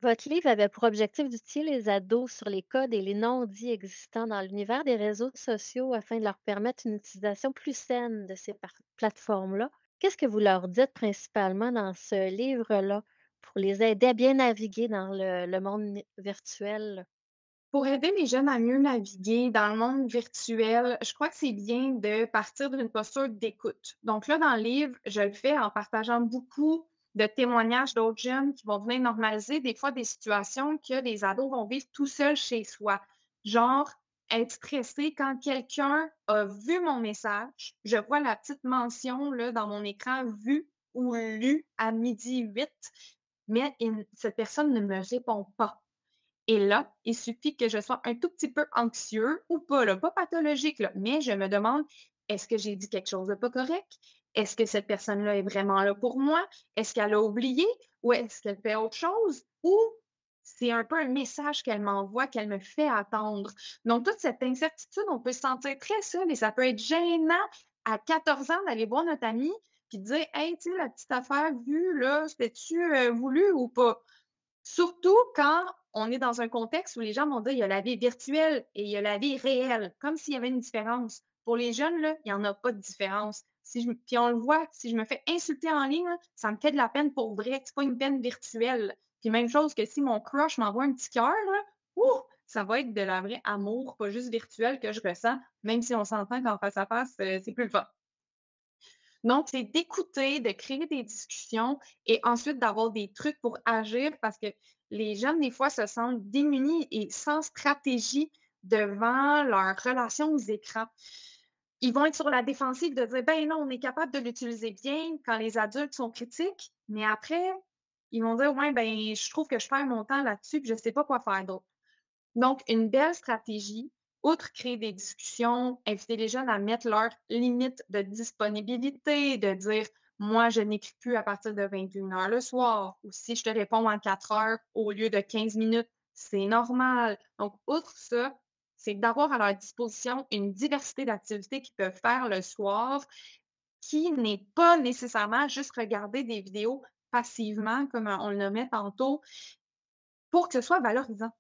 Votre livre avait pour objectif d'outiller les ados sur les codes et les non-dits existants dans l'univers des réseaux sociaux afin de leur permettre une utilisation plus saine de ces plateformes-là. Qu'est-ce que vous leur dites principalement dans ce livre-là pour les aider à bien naviguer dans le monde virtuel? Pour aider les jeunes à mieux naviguer dans le monde virtuel, je crois que c'est bien de partir d'une posture d'écoute. Donc là, dans le livre, je le fais en partageant beaucoup de témoignages d'autres jeunes qui vont venir normaliser des fois des situations que les ados vont vivre tout seuls chez soi. Genre, être stressé quand quelqu'un a vu mon message, je vois la petite mention là, dans mon écran vu ou lu à 12h08, mais cette personne ne me répond pas. Et là, il suffit que je sois un tout petit peu anxieux ou pas, là, pas pathologique, là, mais je me demande, est-ce que j'ai dit quelque chose de pas correct? Est-ce que cette personne-là est vraiment là pour moi? Est-ce qu'elle a oublié? Ou est-ce qu'elle fait autre chose? Ou c'est un peu un message qu'elle m'envoie, qu'elle me fait attendre. Donc, toute cette incertitude, on peut se sentir très seul et ça peut être gênant à 14 ans d'aller voir notre ami puis de dire, hey, tu sais, la petite affaire vue, là, c'était-tu voulu ou pas? Surtout quand on est dans un contexte où les gens vont dire il y a la vie virtuelle et il y a la vie réelle, comme s'il y avait une différence. Pour les jeunes, là, il n'y en a pas de différence. Puis on le voit, si je me fais insulter en ligne, ça me fait de la peine pour vrai. C'est pas une peine virtuelle. Puis même chose que si mon crush m'envoie un petit cœur, ça va être de la vraie amour, pas juste virtuel que je ressens, même si on s'entend qu'en face à face, c'est plus le fun. Donc, c'est d'écouter, de créer des discussions et ensuite d'avoir des trucs pour agir parce que les jeunes, des fois, se sentent démunis et sans stratégie devant leur relation aux écrans. Ils vont être sur la défensive de dire, ben non, on est capable de l'utiliser bien quand les adultes sont critiques, mais après, ils vont dire, ouais, ben, je trouve que je perds mon temps là-dessus, puis je sais pas quoi faire d'autre. Donc, une belle stratégie, outre créer des discussions, inviter les jeunes à mettre leurs limites de disponibilité, de dire moi, je n'écris plus à partir de 21h le soir, ou si je te réponds en 4 heures au lieu de 15 minutes, c'est normal. Donc, outre ça, c'est d'avoir à leur disposition une diversité d'activités qu'ils peuvent faire le soir qui n'est pas nécessairement juste regarder des vidéos passivement, comme on le nommait tantôt, pour que ce soit valorisant.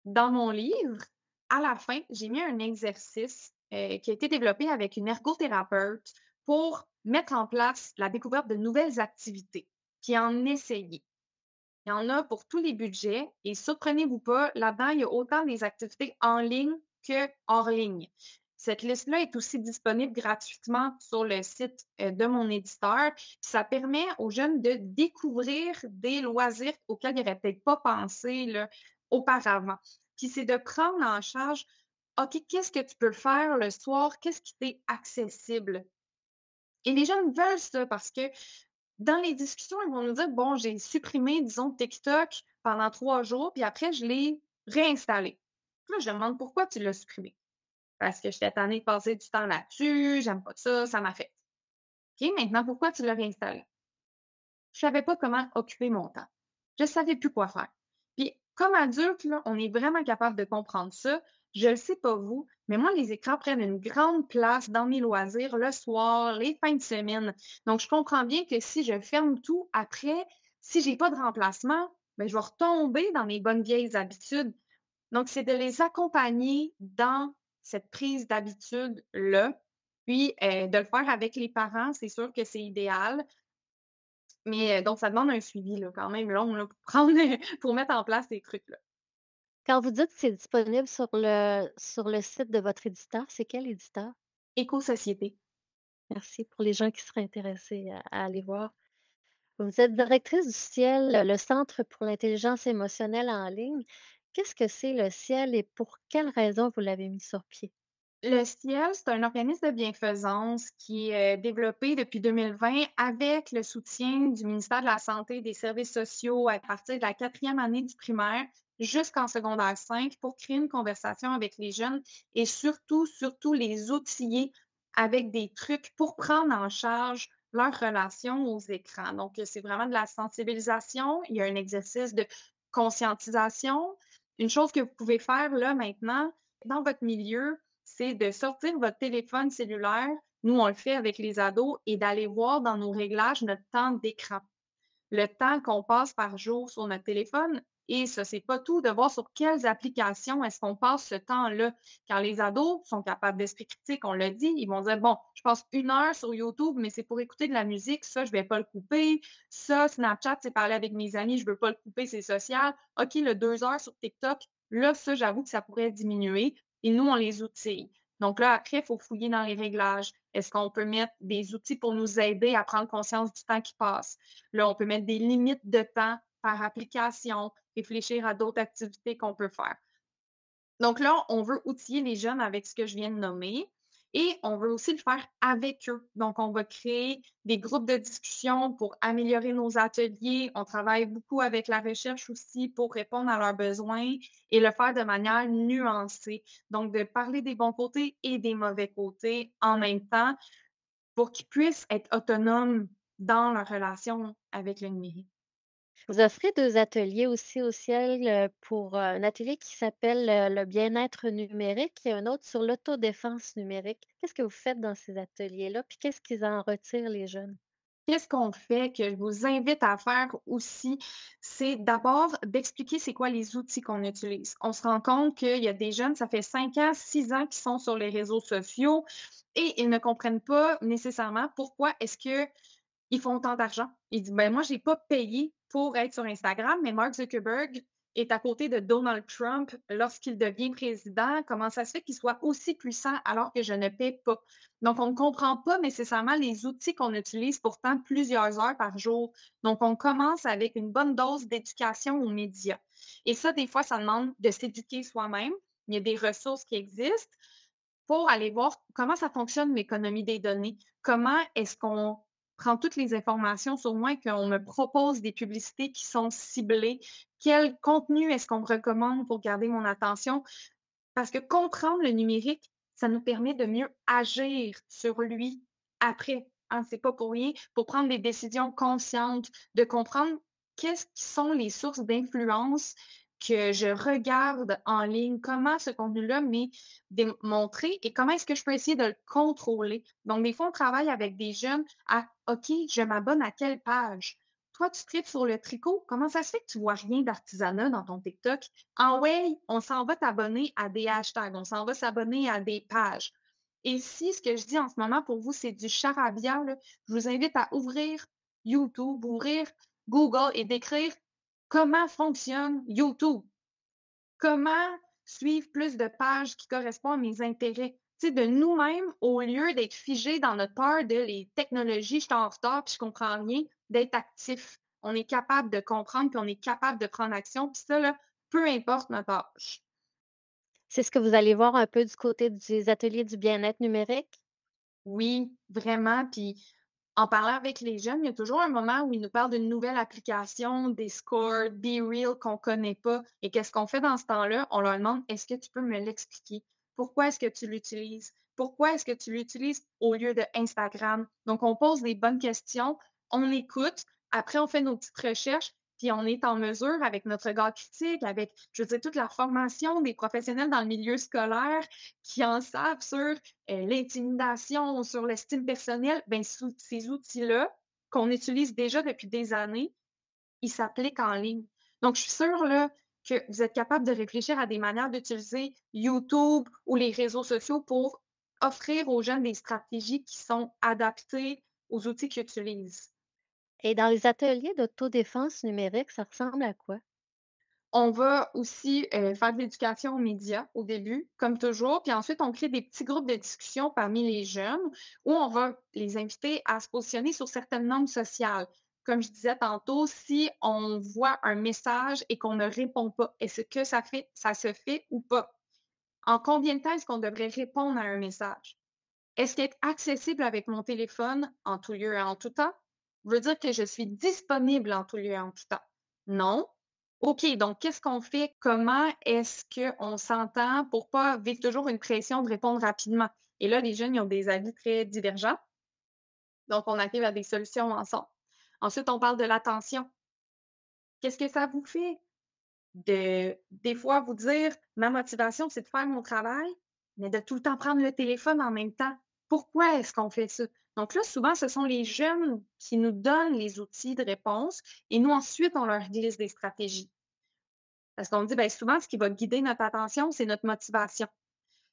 Dans mon livre, à la fin, j'ai mis un exercice qui a été développé avec une ergothérapeute pour mettre en place la découverte de nouvelles activités, puis en essayer. Il y en a pour tous les budgets et surprenez-vous pas, là-dedans, il y a autant des activités en ligne que hors ligne. Cette liste-là est aussi disponible gratuitement sur le site de mon éditeur. Ça permet aux jeunes de découvrir des loisirs auxquels ils n'auraient peut-être pas pensé là, auparavant. Puis c'est de prendre en charge, OK, qu'est-ce que tu peux faire le soir? Qu'est-ce qui t'est accessible? Et les jeunes veulent ça parce que dans les discussions, ils vont nous dire, bon, j'ai supprimé, disons, TikTok pendant 3 jours, puis après, je l'ai réinstallé. Puis là, je demande pourquoi tu l'as supprimé. Parce que j'étais tannée de passer du temps là-dessus, j'aime pas ça m'affecte. OK, maintenant, pourquoi tu l'as réinstallé? Je savais pas comment occuper mon temps. Je savais plus quoi faire. Puis, comme adulte, là, on est vraiment capable de comprendre ça. Je le sais pas vous, mais moi, les écrans prennent une grande place dans mes loisirs le soir, les fins de semaine. Donc, je comprends bien que si je ferme tout après, si j'ai pas de remplacement, ben, je vais retomber dans mes bonnes vieilles habitudes. Donc, c'est de les accompagner dans cette prise d'habitude-là. Puis, de le faire avec les parents, c'est sûr que c'est idéal. Mais donc, ça demande un suivi là, quand même long là, pour prendre, pour mettre en place ces trucs-là. Quand vous dites que c'est disponible sur le site de votre éditeur, c'est quel éditeur? Éco-société. Merci pour les gens qui seraient intéressés à aller voir. Vous êtes directrice du CIEL, le Centre pour l'intelligence émotionnelle en ligne. Qu'est-ce que c'est le CIEL et pour quelles raisons vous l'avez mis sur pied? Le CIEL, c'est un organisme de bienfaisance qui est développé depuis 2020 avec le soutien du ministère de la Santé et des Services sociaux à partir de la 4e année du primaire jusqu'en secondaire 5 pour créer une conversation avec les jeunes et surtout les outiller avec des trucs pour prendre en charge leur relation aux écrans. Donc, c'est vraiment de la sensibilisation. Il y a un exercice de conscientisation. Une chose que vous pouvez faire là maintenant dans votre milieu, c'est de sortir votre téléphone cellulaire, nous on le fait avec les ados, et d'aller voir dans nos réglages notre temps d'écran. Le temps qu'on passe par jour sur notre téléphone, et ça, c'est pas tout, de voir sur quelles applications est-ce qu'on passe ce temps-là. Quand les ados sont capables d'esprit critique, on l'a dit, ils vont dire, bon, je passe 1 heure sur YouTube, mais c'est pour écouter de la musique, ça, je vais pas le couper. Ça, Snapchat, c'est parler avec mes amis, je veux pas le couper, c'est social. OK, le 2 heures sur TikTok, là, ça, j'avoue que ça pourrait diminuer. Et nous, on les outille. Donc là, après, il faut fouiller dans les réglages. Est-ce qu'on peut mettre des outils pour nous aider à prendre conscience du temps qui passe? Là, on peut mettre des limites de temps par application, réfléchir à d'autres activités qu'on peut faire. Donc là, on veut outiller les jeunes avec ce que je viens de nommer et on veut aussi le faire avec eux. Donc, on va créer des groupes de discussion pour améliorer nos ateliers. On travaille beaucoup avec la recherche aussi pour répondre à leurs besoins et le faire de manière nuancée. Donc, de parler des bons côtés et des mauvais côtés en même temps pour qu'ils puissent être autonomes dans leur relation avec le numérique. Vous offrez 2 ateliers aussi au CIEL pour un atelier qui s'appelle le bien-être numérique et un autre sur l'autodéfense numérique. Qu'est-ce que vous faites dans ces ateliers-là? Puis qu'est-ce qu'ils en retirent les jeunes? Qu'est-ce qu'on fait que je vous invite à faire aussi, c'est d'abord d'expliquer c'est quoi les outils qu'on utilise. On se rend compte qu'il y a des jeunes, ça fait 5 ans, 6 ans qu'ils sont sur les réseaux sociaux et ils ne comprennent pas nécessairement pourquoi est-ce que ils font tant d'argent. Ils disent, ben moi, j'ai pas payé pour être sur Instagram, mais Mark Zuckerberg est à côté de Donald Trump lorsqu'il devient président. Comment ça se fait qu'il soit aussi puissant alors que je ne paie pas? Donc, on ne comprend pas nécessairement les outils qu'on utilise pourtant plusieurs heures par jour. Donc, on commence avec une bonne dose d'éducation aux médias. Et ça, des fois, ça demande de s'éduquer soi-même. Il y a des ressources qui existent pour aller voir comment ça fonctionne l'économie des données. Comment est-ce qu'on prend toutes les informations sur moi et qu'on me propose des publicités qui sont ciblées? Quel contenu est-ce qu'on me recommande pour garder mon attention? Parce que comprendre le numérique, ça nous permet de mieux agir sur lui après. Hein, c'est pas pour rien, pour prendre des décisions conscientes, de comprendre qu'est-ce qui sont les sources d'influence que je regarde en ligne, comment ce contenu-là m'est démontré et comment est-ce que je peux essayer de le contrôler. Donc, des fois, on travaille avec des jeunes à OK, je m'abonne à quelle page? toi, tu tripes sur le tricot. Comment ça se fait que tu vois rien d'artisanat dans ton TikTok? En way, on s'en va t'abonner à des hashtags, on s'en va s'abonner à des pages. Et si ce que je dis en ce moment pour vous, c'est du charabia, là, je vous invite à ouvrir YouTube, ouvrir Google et d'écrire comment fonctionne YouTube. Comment suivre plus de pages qui correspondent à mes intérêts. Tu sais, de nous-mêmes, au lieu d'être figé dans notre peur de les technologies, je suis en retard puis je comprends rien, d'être actif. On est capable de comprendre puis on est capable de prendre action. Puis ça, là, peu importe notre âge. C'est ce que vous allez voir un peu du côté des ateliers du bien-être numérique? Oui, vraiment. Puis en parlant avec les jeunes, il y a toujours un moment où ils nous parlent d'une nouvelle application, Discord, BeReal qu'on connaît pas. Et qu'est-ce qu'on fait dans ce temps-là? On leur demande, est-ce que tu peux me l'expliquer? Pourquoi est-ce que tu l'utilises? Pourquoi est-ce que tu l'utilises au lieu de Instagram? Donc, on pose des bonnes questions, on écoute, après, on fait nos petites recherches, puis on est en mesure, avec notre regard critique, avec, je veux dire, toute la formation des professionnels dans le milieu scolaire qui en savent sur l'intimidation, sur l'estime personnelle, ben, ces outils-là qu'on utilise déjà depuis des années, ils s'appliquent en ligne. Donc, je suis sûre là, que vous êtes capable de réfléchir à des manières d'utiliser YouTube ou les réseaux sociaux pour offrir aux jeunes des stratégies qui sont adaptées aux outils qu'ils utilisent. Et dans les ateliers d'autodéfense numérique, ça ressemble à quoi? On va aussi faire de l'éducation aux médias au début, comme toujours, puis ensuite on crée des petits groupes de discussion parmi les jeunes où on va les inviter à se positionner sur certaines normes sociales. Comme je disais tantôt, si on voit un message et qu'on ne répond pas, est-ce que ça se fait ou pas? En combien de temps est-ce qu'on devrait répondre à un message? Est-ce qu'être accessible avec mon téléphone en tout lieu et en tout temps veut dire que je suis disponible en tout lieu et en tout temps? Non. OK, donc qu'est-ce qu'on fait? Comment est-ce qu'on s'entend pour pas vivre toujours une pression de répondre rapidement? Et là, les jeunes, ils ont des avis très divergents. Donc, on arrive à des solutions ensemble. Ensuite, on parle de l'attention. Qu'est-ce que ça vous fait des fois vous dire, ma motivation, c'est de faire mon travail, mais de tout le temps prendre le téléphone en même temps? Pourquoi est-ce qu'on fait ça? Donc là, souvent, ce sont les jeunes qui nous donnent les outils de réponse et nous, ensuite, on leur glisse des stratégies. Parce qu'on dit, bien souvent, ce qui va guider notre attention, c'est notre motivation.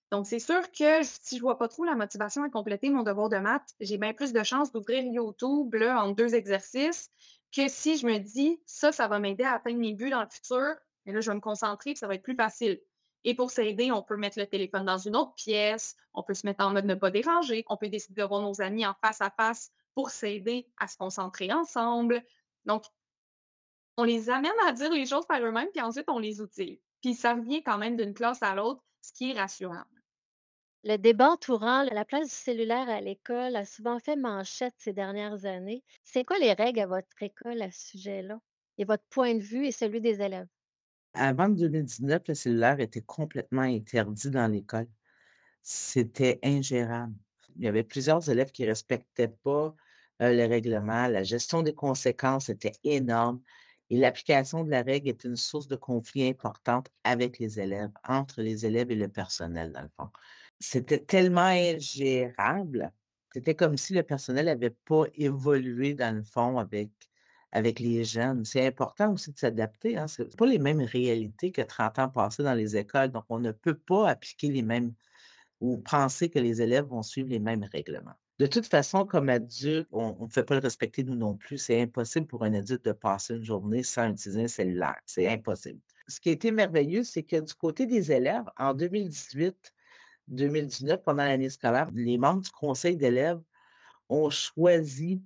Donc, c'est sûr que si je vois pas trop la motivation à compléter mon devoir de maths, j'ai bien plus de chances d'ouvrir YouTube là, en 2 exercices que si je me dis, ça va m'aider à atteindre mes buts dans le futur, et là, je vais me concentrer et ça va être plus facile. Et pour s'aider, on peut mettre le téléphone dans une autre pièce, on peut se mettre en mode ne pas déranger, on peut décider de voir nos amis en face à face pour s'aider à se concentrer ensemble. Donc, on les amène à dire les choses par eux-mêmes, puis ensuite, on les outille. Puis ça revient quand même d'une classe à l'autre, ce qui est rassurant. Le débat entourant la place du cellulaire à l'école a souvent fait manchette ces dernières années. C'est quoi les règles à votre école à ce sujet-là? Et votre point de vue et celui des élèves? Avant 2019, le cellulaire était complètement interdit dans l'école. C'était ingérable. Il y avait plusieurs élèves qui respectaient pas les règlements. La gestion des conséquences était énorme et l'application de la règle est une source de conflit importante avec les élèves, entre les élèves et le personnel, dans le fond. C'était tellement ingérable. C'était comme si le personnel n'avait pas évolué, dans le fond, avec les jeunes. C'est important aussi de s'adapter, hein. C'est pas les mêmes réalités que 30 ans passés dans les écoles. Donc, on ne peut pas appliquer les mêmes ou penser que les élèves vont suivre les mêmes règlements. De toute façon, comme adulte, on ne fait pas le respecter nous non plus. C'est impossible pour un adulte de passer une journée sans utiliser un cellulaire. C'est impossible. Ce qui a été merveilleux, c'est que du côté des élèves, en 2018-2019, pendant l'année scolaire, les membres du conseil d'élèves ont choisi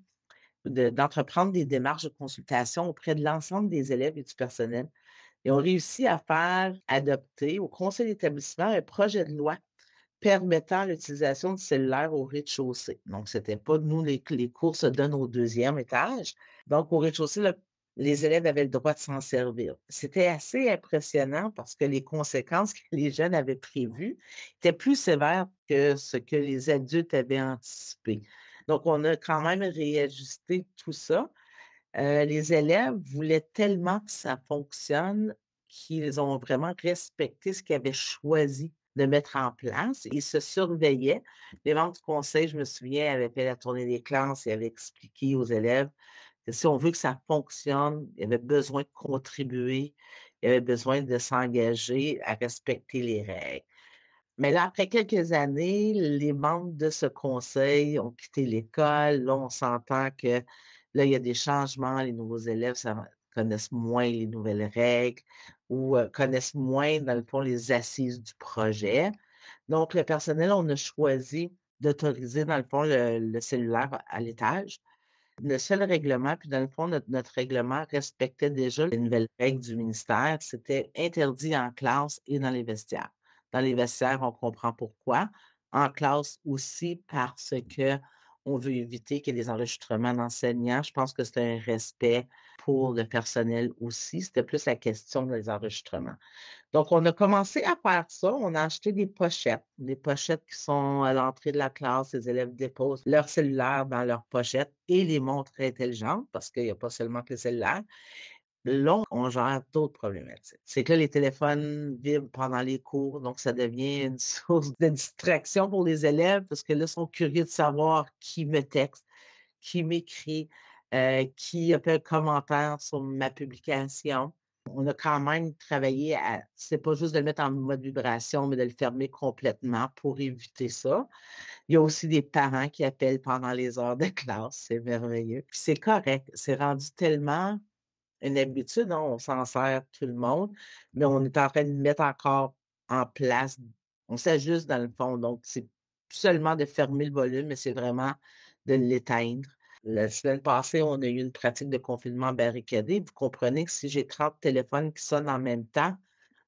d'entreprendre des démarches de consultation auprès de l'ensemble des élèves et du personnel et ont réussi à faire adopter au conseil d'établissement un projet de loi permettant l'utilisation du cellulaire au rez-de-chaussée. Donc, c'était pas nous, les cours se donnent au 2e étage. Donc, au rez-de-chaussée, les élèves avaient le droit de s'en servir. C'était assez impressionnant parce que les conséquences que les jeunes avaient prévues étaient plus sévères que ce que les adultes avaient anticipé. Donc, on a quand même réajusté tout ça. Les élèves voulaient tellement que ça fonctionne qu'ils ont vraiment respecté ce qu'ils avaient choisi de mettre en place. Ils se surveillaient. Les membres du conseil, je me souviens, avaient fait la tournée des classes et avaient expliqué aux élèves Si on veut que ça fonctionne, il y avait besoin de contribuer, il y avait besoin de s'engager à respecter les règles. Mais là, après quelques années, les membres de ce conseil ont quitté l'école. Là, on s'entend que là, il y a des changements. Les nouveaux élèves connaissent moins les nouvelles règles ou connaissent moins, dans le fond, les assises du projet. Donc, le personnel, on a choisi d'autoriser, dans le fond, le cellulaire à l'étage. Le seul règlement, puis dans le fond, notre règlement respectait déjà les nouvelles règles du ministère. C'était interdit en classe et dans les vestiaires. Dans les vestiaires, on comprend pourquoi. En classe aussi parce que on veut éviter qu'il y ait des enregistrements d'enseignants. Je pense que c'est un respect pour le personnel aussi. C'était plus la question des enregistrements. Donc, on a commencé à faire ça. On a acheté des pochettes qui sont à l'entrée de la classe. Les élèves déposent leur cellulaire dans leurs pochettes et les montres intelligentes, parce qu'il n'y a pas seulement que les cellulaires. Là, on gère d'autres problématiques. C'est que là, les téléphones vibrent pendant les cours, donc ça devient une source de distraction pour les élèves, parce que là, ils sont curieux de savoir qui me texte, qui m'écrit, qui a fait un commentaire sur ma publication. On a quand même travaillé c'est pas juste de le mettre en mode vibration, mais de le fermer complètement pour éviter ça. Il y a aussi des parents qui appellent pendant les heures de classe, c'est merveilleux. Puis c'est correct, c'est rendu tellement une habitude, hein, on s'en sert tout le monde, mais on est en train de mettre encore en place, on s'ajuste dans le fond, donc c'est plus seulement de fermer le volume, mais c'est vraiment de l'éteindre. La semaine passée, on a eu une pratique de confinement barricadé. Vous comprenez que si j'ai 30 téléphones qui sonnent en même temps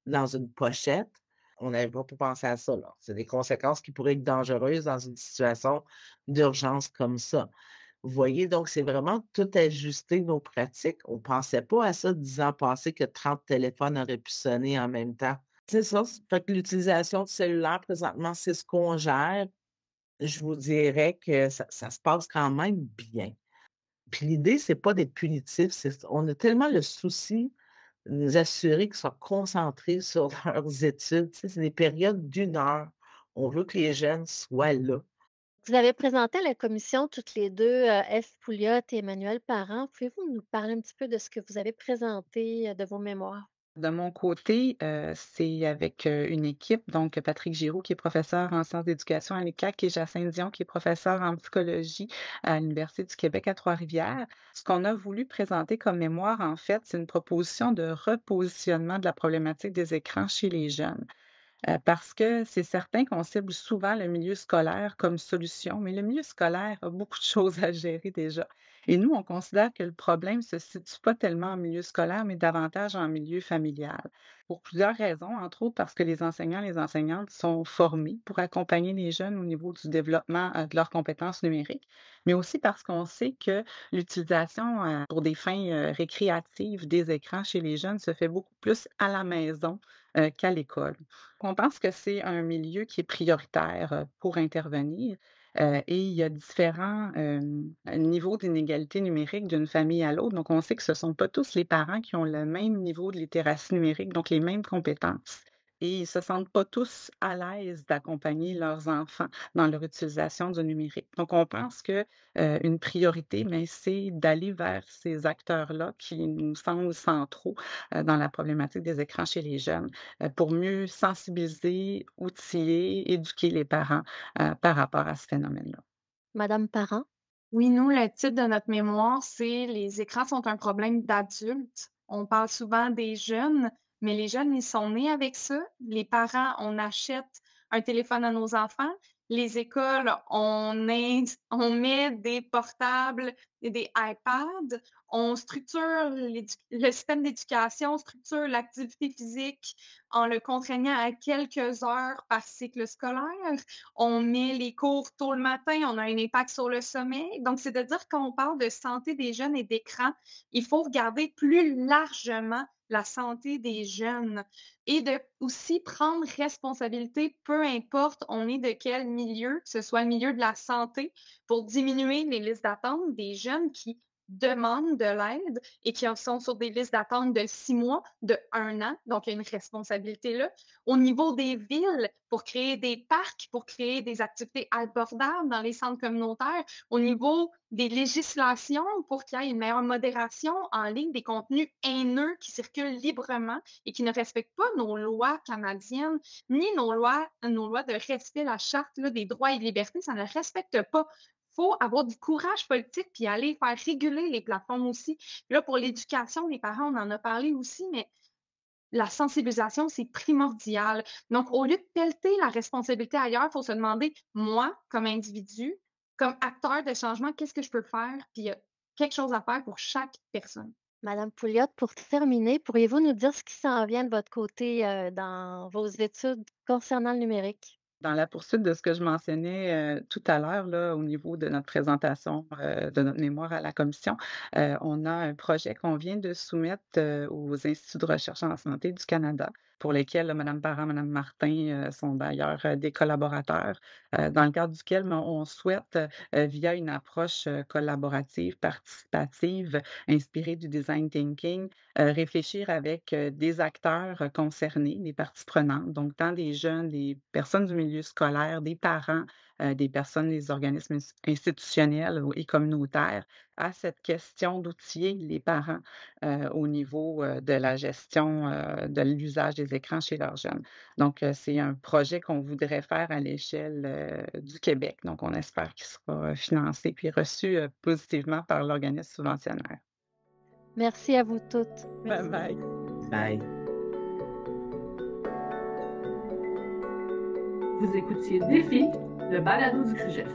dans une pochette, on n'avait pas pu penser à ça, là. C'est des conséquences qui pourraient être dangereuses dans une situation d'urgence comme ça. Vous voyez, donc c'est vraiment tout ajuster nos pratiques. On ne pensait pas à ça 10 ans passés que 30 téléphones auraient pu sonner en même temps. C'est ça. Fait que l'utilisation du cellulaire, présentement, c'est ce qu'on gère. Je vous dirais que ça se passe quand même bien. Puis l'idée, c'est pas d'être punitif. On a tellement le souci de nous assurer qu'ils soient concentrés sur leurs études. Tu sais, c'est des périodes d'1 heure. On veut que les jeunes soient là. Vous avez présenté à la commission toutes les deux, F. Pouliot et Emmanuel Parent. Pouvez-vous nous parler un petit peu de ce que vous avez présenté, de vos mémoires? De mon côté, c'est avec, une équipe, donc Patrick Giroux qui est professeur en sciences d'éducation à l'UQAC et Jacinthe Dion qui est professeur en psychologie à l'Université du Québec à Trois-Rivières. Ce qu'on a voulu présenter comme mémoire, en fait, c'est une proposition de repositionnement de la problématique des écrans chez les jeunes. Parce que c'est certain qu'on cible souvent le milieu scolaire comme solution, mais le milieu scolaire a beaucoup de choses à gérer déjà. Et nous, on considère que le problème se situe pas tellement en milieu scolaire, mais davantage en milieu familial. Pour plusieurs raisons, entre autres parce que les enseignants et les enseignantes sont formés pour accompagner les jeunes au niveau du développement de leurs compétences numériques, mais aussi parce qu'on sait que l'utilisation pour des fins récréatives des écrans chez les jeunes se fait beaucoup plus à la maison qu'à l'école. On pense que c'est un milieu qui est prioritaire, pour intervenir, et il y a différents, niveaux d'inégalité numérique d'une famille à l'autre. Donc on sait que ce ne sont pas tous les parents qui ont le même niveau de littératie numérique, donc les mêmes compétences. Et ils ne se sentent pas tous à l'aise d'accompagner leurs enfants dans leur utilisation du numérique. Donc on pense que, une priorité, mais c'est d'aller vers ces acteurs-là qui nous semblent centraux, dans la problématique des écrans chez les jeunes, pour mieux sensibiliser, outiller, éduquer les parents, par rapport à ce phénomène-là. Madame Parent? Oui, nous, le titre de notre mémoire, c'est Les écrans sont un problème d'adultes. On parle souvent des jeunes, mais les jeunes, ils sont nés avec ça. Les parents, on achète un téléphone à nos enfants. Les écoles, on met des portables et des iPads. On structure le système d'éducation, on structure l'activité physique en le contraignant à quelques heures par cycle scolaire. On met les cours tôt le matin, on a un impact sur le sommeil. Donc, c'est de dire qu'on parle de santé des jeunes et d'écran, il faut regarder plus largement la santé des jeunes et de aussi prendre responsabilité, peu importe on est de quel milieu, que ce soit le milieu de la santé, pour diminuer les listes d'attente des jeunes qui demandent de l'aide et qui sont sur des listes d'attente de 6 mois, de 1 an. Donc, il y a une responsabilité là. Au niveau des villes, pour créer des parcs, pour créer des activités abordables dans les centres communautaires. Au niveau des législations, pour qu'il y ait une meilleure modération en ligne des contenus haineux qui circulent librement et qui ne respectent pas nos lois canadiennes, ni nos lois de respect de la charte là, des droits et libertés. Ça ne respecte pas. Faut avoir du courage politique puis aller faire réguler les plateformes aussi. Là, pour l'éducation, les parents, on en a parlé aussi, mais la sensibilisation, c'est primordial. Donc, au lieu de pelleter la responsabilité ailleurs, il faut se demander, moi, comme individu, comme acteur de changement, qu'est-ce que je peux faire? Puis il y a quelque chose à faire pour chaque personne. Madame Pouliot, pour terminer, pourriez-vous nous dire ce qui s'en vient de votre côté dans vos études concernant le numérique? Dans la poursuite de ce que je mentionnais tout à l'heure, là, au niveau de notre présentation de notre mémoire à la commission, on a un projet qu'on vient de soumettre aux Instituts de recherche en santé du Canada, pour lesquels Mme Parent, Mme Martin sont d'ailleurs des collaborateurs, dans le cadre duquel on souhaite, via une approche collaborative, participative, inspirée du design thinking, réfléchir avec des acteurs concernés, des parties prenantes, donc tant des jeunes, des personnes du milieu scolaire, des parents, des personnes des organismes institutionnels et communautaires, à cette question d'outiller les parents au niveau de la gestion de l'usage des écrans chez leurs jeunes. Donc, c'est un projet qu'on voudrait faire à l'échelle du Québec. Donc, on espère qu'il sera financé puis reçu positivement par l'organisme subventionnaire. Merci à vous toutes. Bye bye. Bye. Vous écoutiez Défi, le balado du CRUGEF.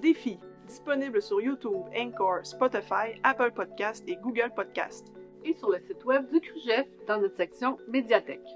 Défi, disponible sur YouTube, Anchor, Spotify, Apple Podcasts et Google Podcasts. Et sur le site web du CRUGEF dans notre section Médiathèque.